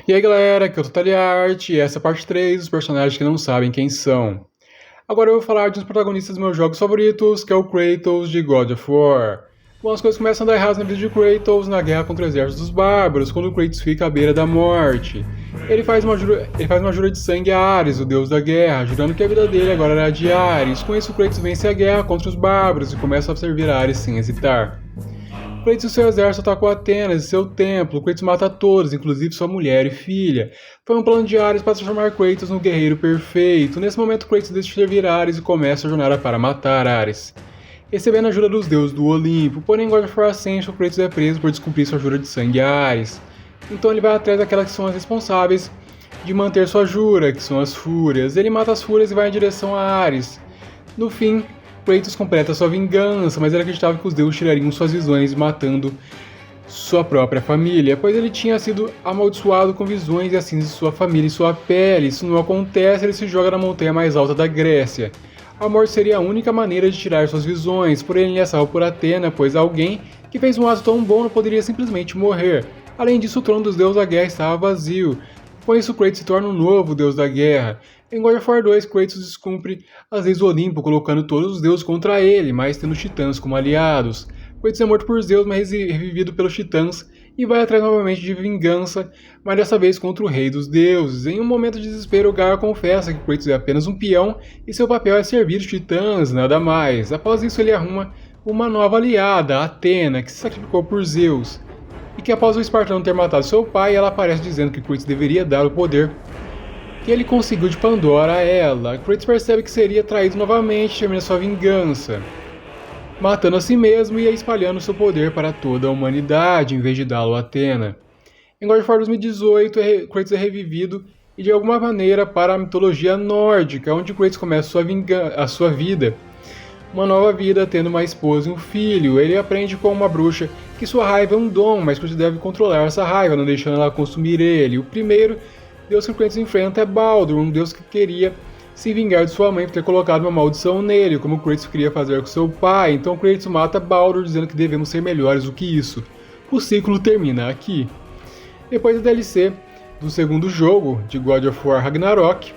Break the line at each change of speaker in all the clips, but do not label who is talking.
E aí galera, aqui é o Totaliart e essa é a parte 3 dos personagens que não sabem quem são. Agora eu vou falar de um dos protagonistas dos meus jogos favoritos, que é o Kratos de God of War. Bom, as coisas começam a dar errado na vida de Kratos na guerra contra o exército dos bárbaros, quando Kratos fica à beira da morte. Ele faz uma jura de sangue a Ares, o deus da guerra, jurando que a vida dele agora era de Ares. Com isso, Kratos vence a guerra contra os bárbaros e começa a servir a Ares sem hesitar. Kratos e seu exército atacou Atenas e seu templo. Kratos mata todos, inclusive sua mulher e filha. Foi um plano de Ares para transformar Kratos no guerreiro perfeito. Nesse momento, Kratos deixa de servir Ares e começa a jornada para matar Ares, recebendo a ajuda dos deuses do Olimpo. Porém, em God of War Ascension, Kratos é preso por descumprir sua jura de sangue a Ares. Então ele vai atrás daquelas que são as responsáveis de manter sua jura, que são as Fúrias. Ele mata as Fúrias e vai em direção a Ares. No fim, Kratos completa sua vingança, mas ele acreditava que os deuses tirariam suas visões, matando sua própria família, pois ele tinha sido amaldiçoado com visões e assim de sua família e sua pele. Isso não acontece, ele se joga na montanha mais alta da Grécia. A morte seria a única maneira de tirar suas visões, porém ele é salvo por Atena, pois alguém que fez um ato tão bom não poderia simplesmente morrer. Além disso, o trono dos deuses da guerra estava vazio. Com isso, Kratos se torna um novo deus da guerra. Em God of War 2, Kratos descumpre as leis do Olimpo, colocando todos os deuses contra ele, mas tendo os titãs como aliados. Kratos é morto por Zeus, mas revivido pelos titãs, e vai atrás novamente de vingança, mas dessa vez contra o rei dos deuses. Em um momento de desespero, Gaia confessa que Kratos é apenas um peão e seu papel é servir os titãs, nada mais. Após isso, ele arruma uma nova aliada, Atena, que se sacrificou por Zeus, e que após o espartano ter matado seu pai, ela aparece dizendo que Kratos deveria dar o poder que ele conseguiu de Pandora a ela. Kratos percebe que seria traído novamente e termina sua vingança, matando a si mesmo e espalhando seu poder para toda a humanidade, em vez de dá-lo a Atena. Em God of War 2018, Kratos é revivido e de alguma maneira para a mitologia nórdica, onde Kratos começa a sua vida, uma nova vida, tendo uma esposa e um filho. Ele aprende com uma bruxa que sua raiva é um dom, mas Kratos deve controlar essa raiva, não deixando ela consumir ele. O primeiro deus que Kratos enfrenta é Baldur, um deus que queria se vingar de sua mãe por ter colocado uma maldição nele, como Kratos queria fazer com seu pai. Então Kratos mata Baldur, dizendo que devemos ser melhores do que isso. O ciclo termina aqui. Depois da DLC do segundo jogo, de God of War Ragnarok,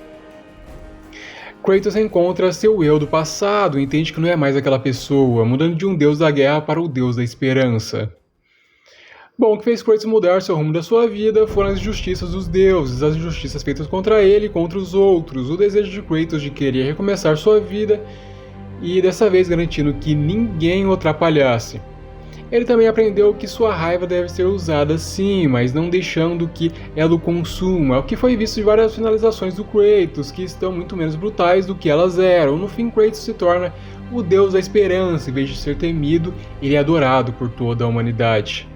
Kratos encontra seu eu do passado e entende que não é mais aquela pessoa, mudando de um deus da guerra para o deus da esperança. Bom, o que fez Kratos mudar seu rumo da sua vida foram as injustiças dos deuses, as injustiças feitas contra ele e contra os outros, o desejo de Kratos de querer recomeçar sua vida e dessa vez garantindo que ninguém o atrapalhasse. Ele também aprendeu que sua raiva deve ser usada sim, mas não deixando que ela o consuma, o que foi visto em várias finalizações do Kratos, que estão muito menos brutais do que elas eram. No fim, Kratos se torna o deus da esperança, em vez de ser temido, ele é adorado por toda a humanidade.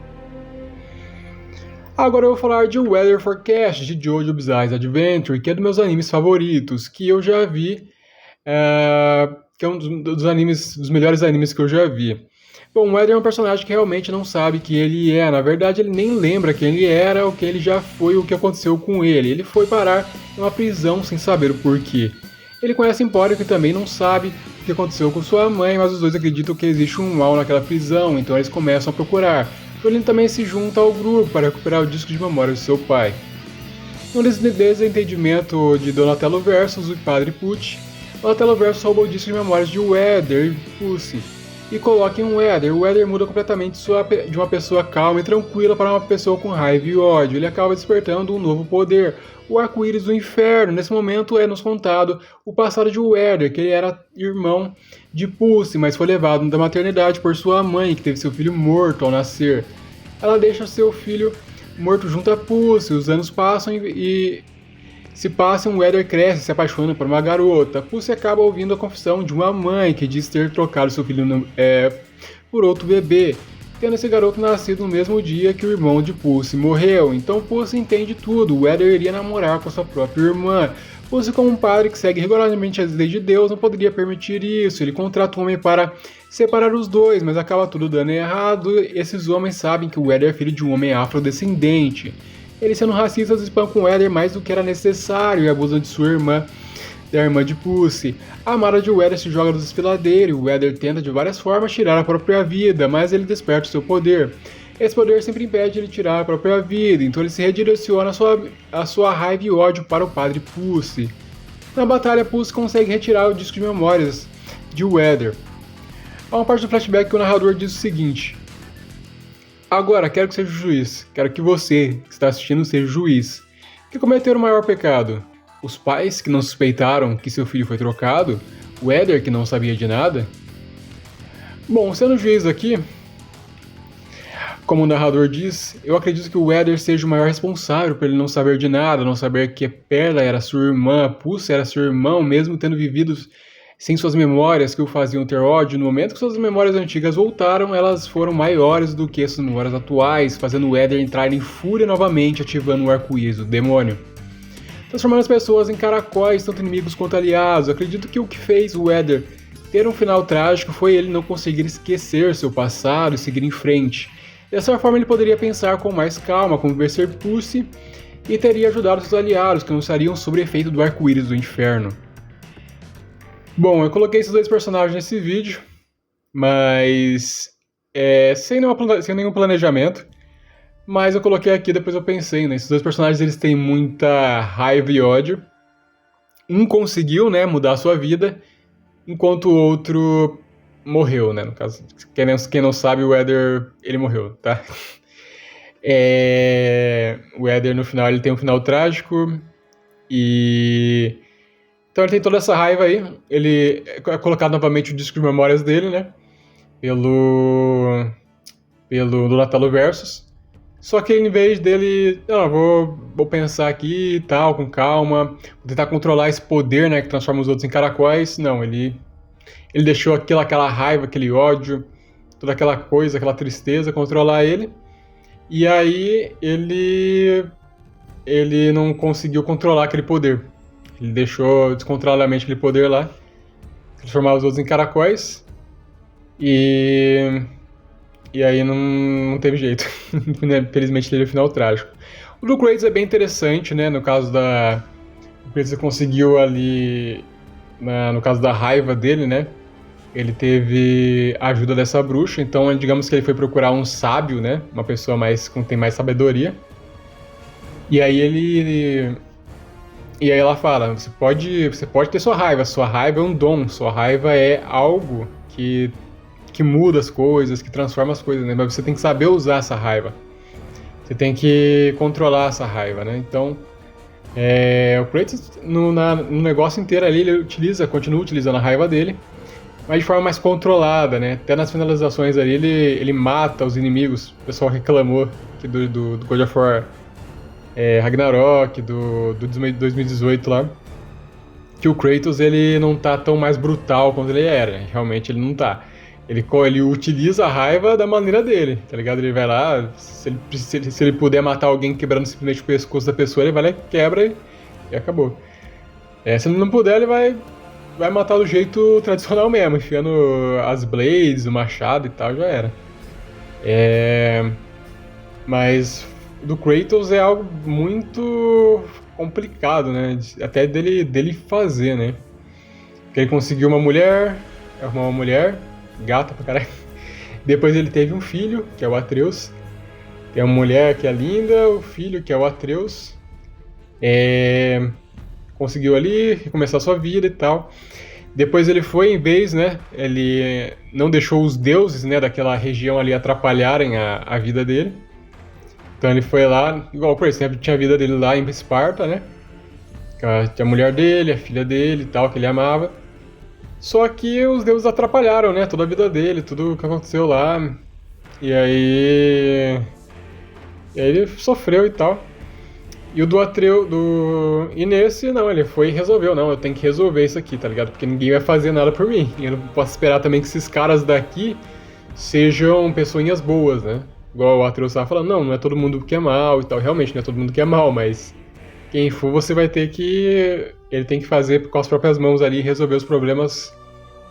Agora eu vou falar de Weather Forecast, de JoJo Bizarre Adventure, que é dos meus animes favoritos, que eu já vi, que é um dos melhores animes que eu já vi. Bom, o Weather é um personagem que realmente não sabe quem ele é, na verdade ele nem lembra quem ele era, o que ele já foi, o que aconteceu com ele. Ele foi parar em uma prisão sem saber o porquê. Ele conhece Empório, que também não sabe o que aconteceu com sua mãe, mas os dois acreditam que existe um mal naquela prisão, então eles começam a procurar. Jolene também se junta ao grupo para recuperar o disco de memória de seu pai. No desentendimento de Donatello versus o Padre Pucci, Donatello versus rouba o disco de memórias de Weather e Pussy e coloca em Weather. O Weather muda completamente de uma pessoa calma e tranquila para uma pessoa com raiva e ódio. Ele acaba despertando um novo poder, o arco-íris do inferno. Nesse momento é nos contado o passado de Weather, que ele era irmão de Pussy, mas foi levado da maternidade por sua mãe, que teve seu filho morto ao nascer. Ela deixa seu filho morto junto a Pussy. Os anos passam e se passam, o Weather cresce, se apaixona por uma garota. Pussy acaba ouvindo a confissão de uma mãe que diz ter trocado seu filho por outro bebê, tendo esse garoto nascido no mesmo dia que o irmão de Pussy morreu. Então Pussy entende tudo, o Weather iria namorar com sua própria irmã. Pussy, como um padre que segue rigorosamente as leis de Deus, não poderia permitir isso. Ele contrata um homem para separar os dois, mas acaba tudo dando errado. Esses homens sabem que o Weather é filho de um homem afrodescendente. Eles, sendo racistas, espancam o Weather mais do que era necessário e abusam de sua irmã, da irmã de Pussy. A amada de Weather se joga no desfiladeiro e o Weather tenta de várias formas tirar a própria vida, mas ele desperta o seu poder. Esse poder sempre impede ele tirar a própria vida, então ele se redireciona a sua raiva e ódio para o Padre Pussy. Na batalha, Pussy consegue retirar o disco de memórias de Weather. Há uma parte do flashback que o narrador diz o seguinte: agora, quero que seja o juiz. Quero que você, que está assistindo, seja o juiz. Que cometeram o maior pecado? Os pais que não suspeitaram que seu filho foi trocado? O Weather que não sabia de nada? Bom, sendo juiz aqui, como o narrador diz, eu acredito que o Weather seja o maior responsável por ele não saber de nada, não saber que Perla era sua irmã, Pussy era seu irmão, mesmo tendo vivido sem suas memórias que o faziam ter ódio. No momento que suas memórias antigas voltaram, elas foram maiores do que suas memórias atuais, fazendo o Weather entrar em fúria novamente, ativando o arco-íris, o demônio. Transformando as pessoas em caracóis, tanto inimigos quanto aliados. Acredito que o que fez o Weather ter um final trágico foi ele não conseguir esquecer seu passado e seguir em frente. Dessa forma ele poderia pensar com mais calma como vencer Pussy e teria ajudado seus aliados que não estariam sob o efeito do arco-íris do inferno. Bom, eu coloquei esses dois personagens nesse vídeo, mas sem nenhum planejamento. Mas eu coloquei aqui, depois eu pensei, né? Esses dois personagens eles têm muita raiva e ódio. Um conseguiu, né, mudar a sua vida, enquanto o outro morreu, né? No caso, quem não sabe, o Weather, ele morreu, tá? O Weather, no final, ele tem um final trágico. E então ele tem toda essa raiva aí. Ele é colocado novamente o disco de memórias dele, né? Pelo Donatello Versus. Só que em vez dele, não, vou pensar aqui e tal, com calma, vou tentar controlar esse poder, né, que transforma os outros em caracóis. Não, ele deixou aquela raiva, aquele ódio, toda aquela coisa, aquela tristeza, controlar ele. E aí ele não conseguiu controlar aquele poder. Ele deixou descontroladamente aquele poder lá, transformar os outros em caracóis. E aí não teve jeito. Infelizmente teve o final trágico. O do Kratos é bem interessante, né? No caso da... O Kratos conseguiu ali... No caso da raiva dele, né? Ele teve a ajuda dessa bruxa. Então, digamos que ele foi procurar um sábio, né? Uma pessoa que tem mais sabedoria. E aí ela fala, você pode ter sua raiva é um dom, sua raiva é algo que muda as coisas, que transforma as coisas, né? Mas você tem que saber usar essa raiva. Você tem que controlar essa raiva, né? Então, o Kratos, no negócio inteiro ali, ele continua utilizando a raiva dele, mas de forma mais controlada, né? Até nas finalizações ali, ele mata os inimigos. O pessoal reclamou que do God of War Ragnarok, do 2018 lá, que o Kratos ele não tá tão mais brutal quanto ele era. Realmente ele não tá. Ele utiliza a raiva da maneira dele, tá ligado? Ele vai lá, se ele puder matar alguém quebrando simplesmente o pescoço da pessoa, ele vai lá, quebra e acabou. Se ele não puder, ele vai matar do jeito tradicional mesmo, enfiando as blades, o machado e tal, já era. Mas do Kratos é algo muito complicado, né? Até dele fazer, né? Porque ele conseguiu arrumar uma mulher, gata pra caralho. Depois ele teve um filho, que é o Atreus. Tem uma mulher que é linda, o filho, que é o Atreus. Conseguiu ali recomeçar sua vida e tal. Depois ele foi em vez, né? Ele não deixou os deuses, né, daquela região ali atrapalharem a vida dele. Então ele foi lá, igual por exemplo, tinha a vida dele lá em Esparta, né? Tinha a mulher dele, a filha dele e tal, que ele amava. Só que os deuses atrapalharam, né? Toda a vida dele, tudo o que aconteceu lá. E aí ele sofreu e tal. E o do Atreus, e nesse, não, ele foi e resolveu. Não, eu tenho que resolver isso aqui, tá ligado? Porque ninguém vai fazer nada por mim. E eu não posso esperar também que esses caras daqui sejam pessoinhas boas, né? Igual o Atreus estava falando, não é todo mundo que é mal e tal. Realmente, não é todo mundo que é mal, mas quem for, você vai ter que... Ele tem que fazer com as próprias mãos ali e resolver os problemas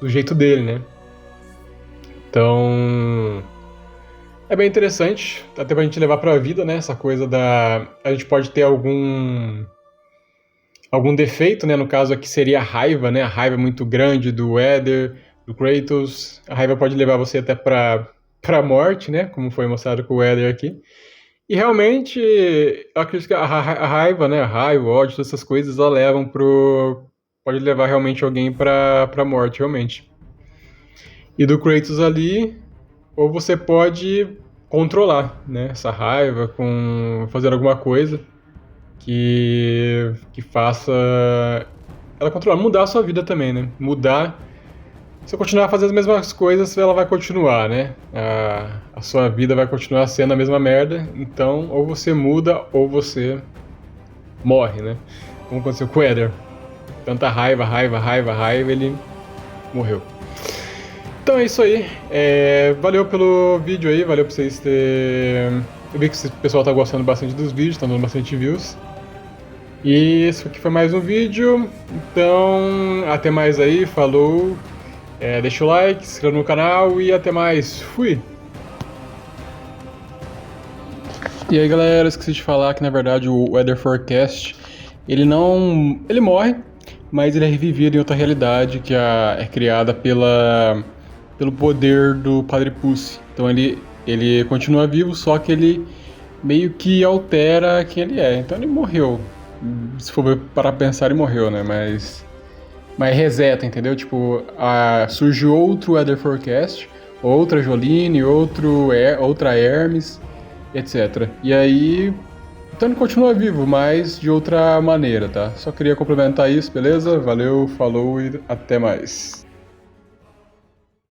do jeito dele, né? Então... É bem interessante, até pra gente levar pra vida, né? Essa coisa da... A gente pode ter algum defeito, né? No caso aqui seria a raiva, né? A raiva muito grande do Weather, do Kratos. A raiva pode levar você até pra pra morte, né? Como foi mostrado com o Eder aqui. E realmente, eu acredito que a raiva, né? A raiva, o ódio, todas essas coisas, elas levam pro. Pode levar realmente alguém pra morte, realmente. E do Kratos ali, ou você pode controlar, né? Essa raiva com fazer alguma coisa que faça ela controlar, mudar a sua vida também, né? Mudar. Se eu continuar fazendo as mesmas coisas, ela vai continuar, né? A sua vida vai continuar sendo a mesma merda. Então, ou você muda ou você morre, né? Como aconteceu com o Eder. Tanta raiva, ele morreu. Então é isso aí. Valeu pelo vídeo aí, valeu por vocês terem. Eu vi que o pessoal tá gostando bastante dos vídeos, tá dando bastante views. E esse aqui foi mais um vídeo. Então, até mais aí, falou. Deixa o like, se inscreva no canal e até mais. Fui! E aí galera, esqueci de falar que na verdade o Weather Forecast, ele morre, mas ele é revivido em outra realidade que é criada pelo poder do Padre Pussy. Então ele continua vivo, só que ele meio que altera quem ele é. Então ele morreu. Se for parar pra pensar, ele morreu, né? Mas reseta, entendeu? Tipo, surge outro Weather Forecast, outra Jolene, outra Hermes, etc. E aí, então ele continua vivo, mas de outra maneira, tá? Só queria complementar isso, beleza? Valeu, falou e até mais.